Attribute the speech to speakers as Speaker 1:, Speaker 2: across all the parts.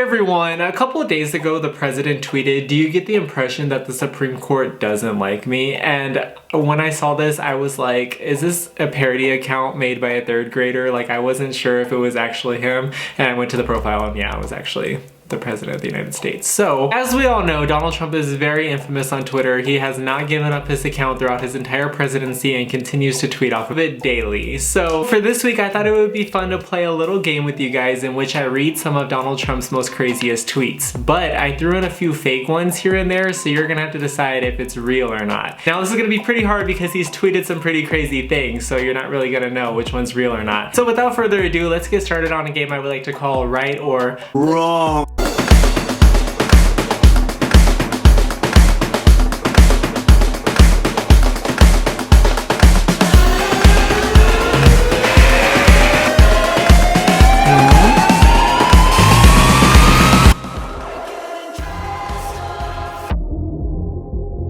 Speaker 1: everyone, a couple of days ago the president tweeted, "Do you get the impression that the Supreme Court doesn't like me?" And when I saw this, I was like, is this a parody account made by a third grader? Like, I wasn't sure if it was actually him, and I went to the profile and yeah, it was actually the president of the United States. So, as we all know, Donald Trump is very infamous on Twitter. He has not given up his account throughout his entire presidency and continues to tweet off of it daily. So, for this week, I thought it would be fun to play a little game with you guys in which I read some of Donald Trump's most craziest tweets. But I threw in a few fake ones here and there, so you're gonna have to decide if it's real or not. Now, this is gonna be pretty hard because he's tweeted some pretty crazy things, so you're not really gonna know which one's real or not. So without further ado, let's get started on a game I would like to call Right or Wrong.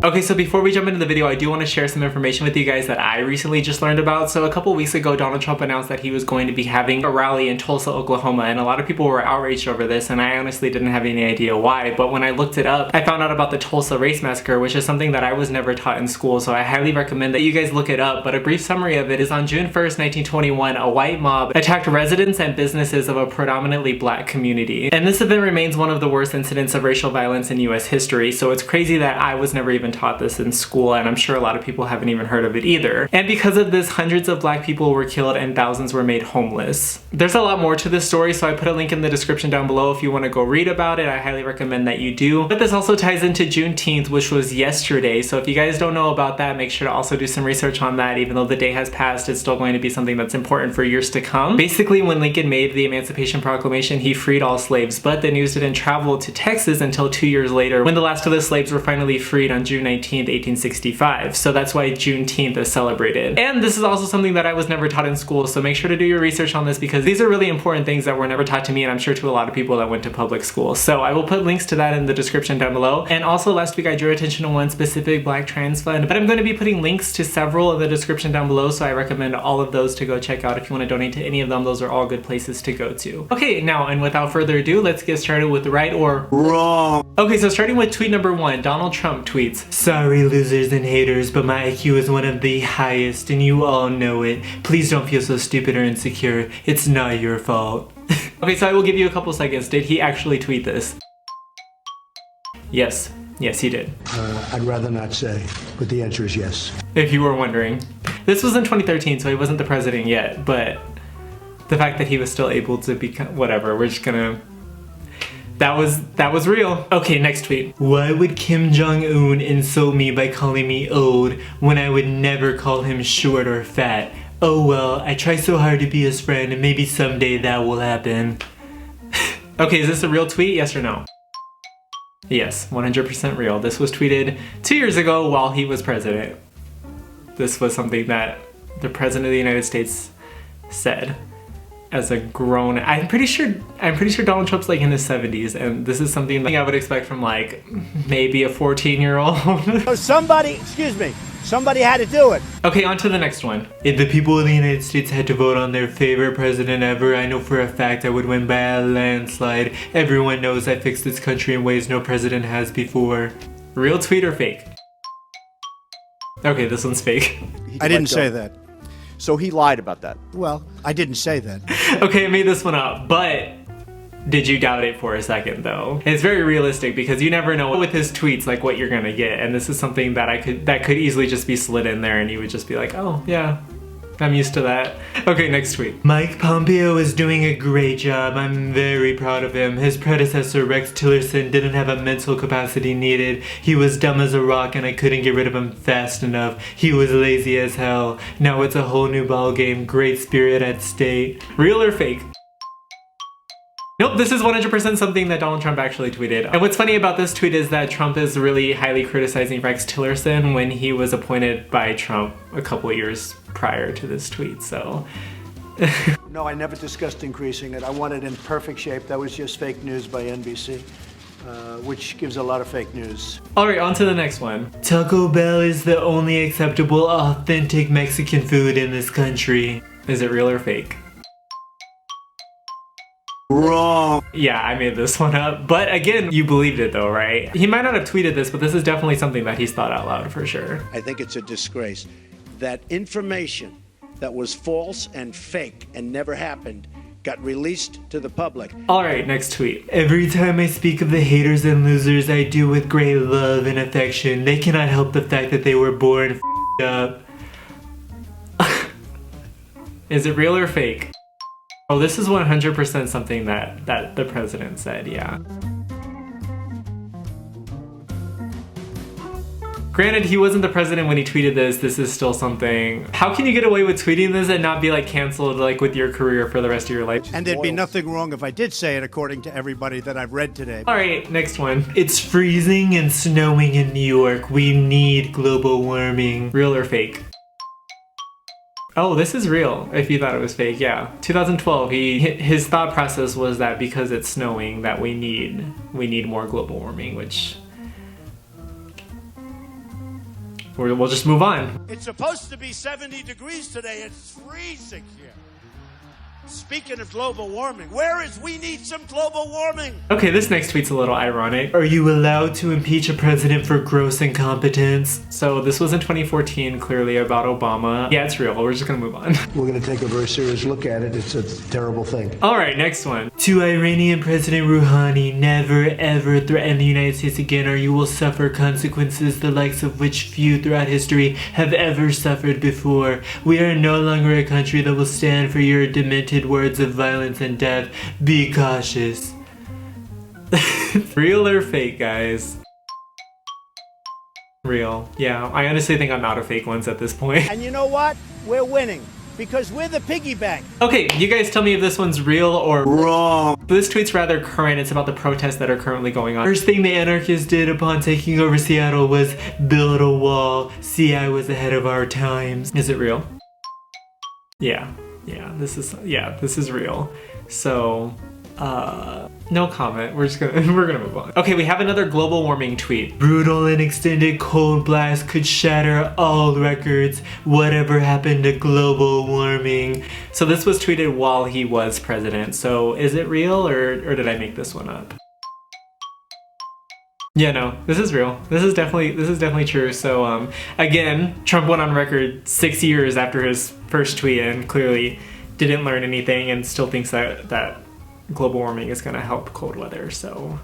Speaker 1: Okay, so before we jump into the video, I do want to share some information with you guys that I recently just learned about. So a couple weeks ago, Donald Trump announced that he was going to be having a rally in Tulsa, Oklahoma, and a lot of people were outraged over this, and I honestly didn't have any idea why. But when I looked it up, I found out about the Tulsa race massacre, which is something that I was never taught in school, so I highly recommend that you guys look it up. But a brief summary of it is on June 1st, 1921, a white mob attacked residents and businesses of a predominantly black community. And this event remains one of the worst incidents of racial violence in US history, so it's crazy that I was never even taught this in school, and I'm sure a lot of people haven't even heard of it either. And because of this, hundreds of black people were killed and thousands were made homeless. There's a lot more to this story, so I put a link in the description down below if you want to go read about it. I highly recommend that you do. But this also ties into Juneteenth, which was yesterday, so if you guys don't know about that, make sure to also do some research on that. Even though the day has passed, it's still going to be something that's important for years to come. Basically, when Lincoln made the Emancipation Proclamation, he freed all slaves, but the news didn't travel to Texas until 2 years later, when the last of the slaves were finally freed on June 19th, 1865. So that's why Juneteenth is celebrated. And this is also something that I was never taught in school, so make sure to do your research on this because these are really important things that were never taught to me, and I'm sure to a lot of people that went to public school. So I will put links to that in the description down below. And also last week I drew attention to one specific Black trans fund, but I'm going to be putting links to several in the description down below, so I recommend all of those to go check out if you want to donate to any of them. Those are all good places to go to. Okay, now and without further ado, let's get started with Right or Wrong. Okay, so starting with tweet number 1, Donald Trump tweets, "Sorry losers and haters, but my IQ is one of the highest and you all know it. Please don't feel so stupid or insecure. It's not your fault." Okay, so I will give you a couple seconds. Did he actually tweet this? Yes. Yes, he did.
Speaker 2: I'd rather not say, but the answer is yes.
Speaker 1: If you were wondering. This was in 2013, so he wasn't the president yet, but the fact that he was still able to become, whatever, we're just gonna... That was real. Okay, next tweet. "Why would Kim Jong-un insult me by calling me old when I would never call him short or fat? Oh well, I try so hard to be his friend and maybe someday that will happen." Okay, is this a real tweet? Yes or no? Yes, 100% real. This was tweeted 2 years ago while he was president. This was something that the president of the United States said. As a grown, I'm pretty sure Donald Trump's like in his 70s, and this is something that I would expect from like maybe a 14-year-old.
Speaker 2: Somebody had to do it.
Speaker 1: Okay, on to the next one. "If the people of the United States had to vote on their favorite president ever, I know for a fact I would win by a landslide. Everyone knows I fixed this country in ways no president has before." Real tweet or fake? Okay, this one's fake.
Speaker 3: I didn't say that. So he lied about that.
Speaker 2: Well, I didn't say that.
Speaker 1: Okay, I made this one up, but did you doubt it for a second though? It's very realistic because you never know with his tweets like what you're gonna get, and this is something that could easily just be slid in there and you would just be like, oh yeah, I'm used to that. Okay, next tweet. "Mike Pompeo is doing a great job. I'm very proud of him. His predecessor, Rex Tillerson, didn't have a mental capacity needed. He was dumb as a rock and I couldn't get rid of him fast enough. He was lazy as hell. Now it's a whole new ball game. Great spirit at stake." Real or fake? Nope, this is 100% something that Donald Trump actually tweeted. And what's funny about this tweet is that Trump is really highly criticizing Rex Tillerson when he was appointed by Trump a couple of years prior to this tweet, so...
Speaker 2: No, I never discussed increasing it. I want it in perfect shape. That was just fake news by NBC, which gives a lot of fake news.
Speaker 1: Alright, on to the next one. "Taco Bell is the only acceptable, authentic Mexican food in this country." Is it real or fake?
Speaker 3: Wrong.
Speaker 1: Yeah, I made this one up. But again, you believed it though, right? He might not have tweeted this, but this is definitely something that he's thought out loud for sure.
Speaker 2: I think it's a disgrace that information that was false and fake and never happened got released to the public.
Speaker 1: All right, next tweet. Every time I speak of the haters and losers, I do with great love and affection. They cannot help the fact that they were born f***ed up. Is it real or fake? Oh, this is 100% something that the president said, yeah. Granted, he wasn't the president when he tweeted this. This is still something. How can you get away with tweeting this and not be like canceled like with your career for the rest of your life?
Speaker 3: And there'd be nothing wrong if I did say it, according to everybody that I've read today.
Speaker 1: All right, next one. It's freezing and snowing in New York. We need global warming. Real or fake? Oh, this is real, if you thought it was fake, yeah. 2012, his thought process was that because it's snowing that we need more global warming, which we'll just move on.
Speaker 2: It's supposed to be 70 degrees today. It's freezing here. Speaking of global warming, we need some global warming.
Speaker 1: Okay, this next tweet's a little ironic. Are you allowed to impeach a president for gross incompetence? So this was in 2014, clearly about Obama. Yeah, it's real. We're just gonna move on.
Speaker 2: We're going to take a very serious look at it. It's a terrible thing.
Speaker 1: All right, next one. To Iranian President Rouhani, never ever threaten the United States again or you will suffer consequences the likes of which few throughout history have ever suffered before. We are no longer a country that will stand for your demented words of violence and death. Be cautious. Real or fake, guys? Real. Yeah, I honestly think I'm out of fake ones at this point.
Speaker 2: And you know what? We're winning because we're the piggy bank.
Speaker 1: Okay, you guys tell me if this one's real or wrong. This tweet's rather current. It's about the protests that are currently going on. First thing the anarchists did upon taking over Seattle was build a wall. See, I was ahead of our times. Is it real? Yeah. Yeah, this is real. So, no comment. We're gonna move on. Okay, we have another global warming tweet. Brutal and extended cold blast could shatter all records. Whatever happened to global warming? So this was tweeted while he was president. So is it real or did I make this one up? Yeah, no, this is real. This is definitely true. So again, Trump went on record 6 years after his first tweet and clearly didn't learn anything and still thinks that global warming is gonna help cold weather, so.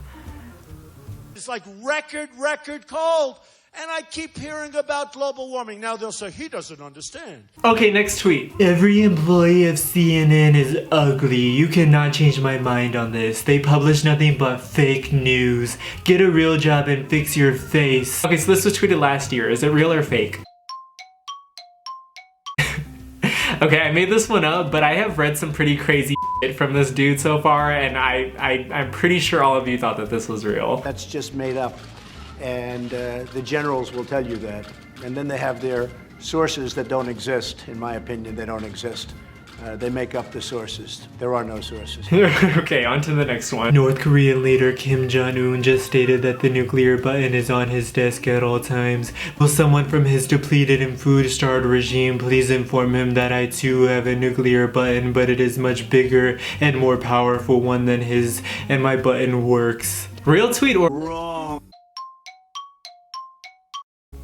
Speaker 2: It's like record cold. And I keep hearing about global warming. Now they'll say he doesn't understand.
Speaker 1: Okay, next tweet. Every employee of CNN is ugly. You cannot change my mind on this. They publish nothing but fake news. Get a real job and fix your face. Okay, so this was tweeted last year. Is it real or fake? Okay, I made this one up, but I have read some pretty crazy shit from this dude so far, and I'm pretty sure all of you thought that this was real.
Speaker 2: That's just made up. And the generals will tell you that. And then they have their sources that don't exist. In my opinion, they don't exist. They make up the sources. There are no sources.
Speaker 1: Okay, on to the next one. North Korean leader Kim Jong-un just stated that the nuclear button is on his desk at all times. Will someone from his depleted and food-starved regime please inform him that I too have a nuclear button, but it is much bigger and more powerful one than his, and my button works. Real tweet or wrong?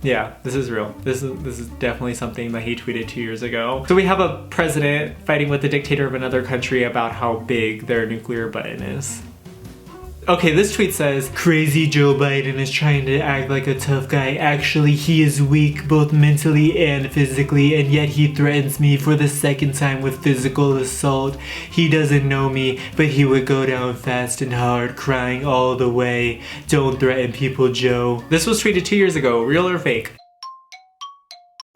Speaker 1: Yeah, this is real. This is definitely something that he tweeted 2 years ago. So we have a president fighting with the dictator of another country about how big their nuclear button is. Okay, this tweet says, crazy Joe Biden is trying to act like a tough guy. Actually, he is weak both mentally and physically, and yet he threatens me for the second time with physical assault. He doesn't know me, but he would go down fast and hard, crying all the way. Don't threaten people, Joe. This was tweeted 2 years ago. Real or fake?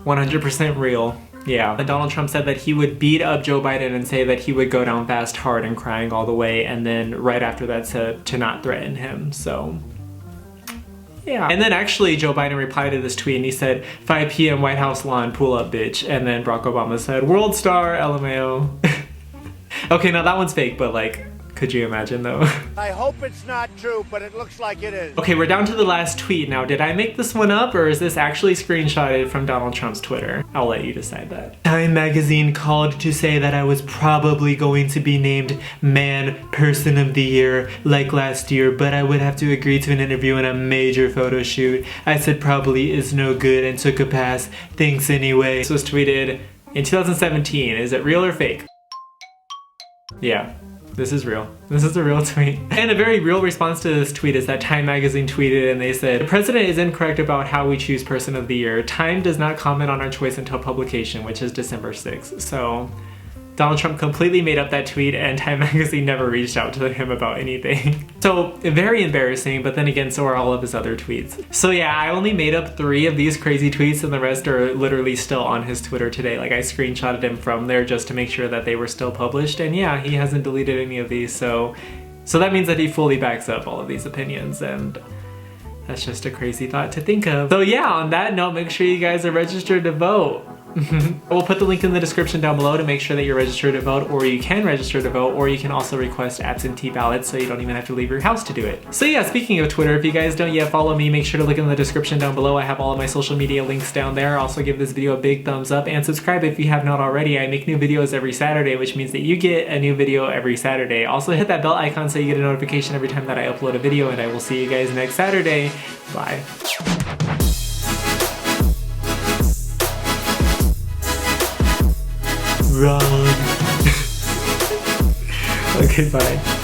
Speaker 1: 100% real. Yeah, and Donald Trump said that he would beat up Joe Biden and say that he would go down fast, hard, and crying all the way, and then right after that said to not threaten him, so yeah. And then actually Joe Biden replied to this tweet and he said, 5 p.m. White House lawn, pull up, bitch. And then Barack Obama said, world star, LMAO. Okay, now that one's fake, but like, Could you imagine though?
Speaker 2: I hope it's not true, but it looks like it is.
Speaker 1: Okay, we're down to the last tweet now. Did I make this one up or is this actually screenshotted from Donald Trump's Twitter? I'll let you decide that. Time magazine called to say that I was probably going to be named Man Person of the Year like last year, but I would have to agree to an interview and a major photo shoot. I said probably is no good and took a pass. Thanks anyway. This was tweeted in 2017. Is it real or fake? Yeah. This is real. This is a real tweet. And a very real response to this tweet is that Time magazine tweeted and they said, "The president is incorrect about how we choose person of the year. Time does not comment on our choice until publication, which is December 6th. So Donald Trump completely made up that tweet and Time magazine never reached out to him about anything. So very embarrassing, but then again, so are all of his other tweets. So yeah, I only made up 3 of these crazy tweets and the rest are literally still on his Twitter today. Like I screenshotted him from there just to make sure that they were still published. And yeah, he hasn't deleted any of these. So that means that he fully backs up all of these opinions, and that's just a crazy thought to think of. So yeah, on that note, make sure you guys are registered to vote. We'll put the link in the description down below to make sure that you're registered to vote, or you can register to vote, or you can also request absentee ballots so you don't even have to leave your house to do it. So yeah, speaking of Twitter, if you guys don't yet follow me, make sure to look in the description down below. I have all of my social media links down there. Also give this video a big thumbs up and subscribe if you have not already. I make new videos every Saturday, which means that you get a new video every Saturday. Also hit that bell icon so you get a notification every time that I upload a video, and I will see you guys next Saturday. Bye. Run. Okay, bye.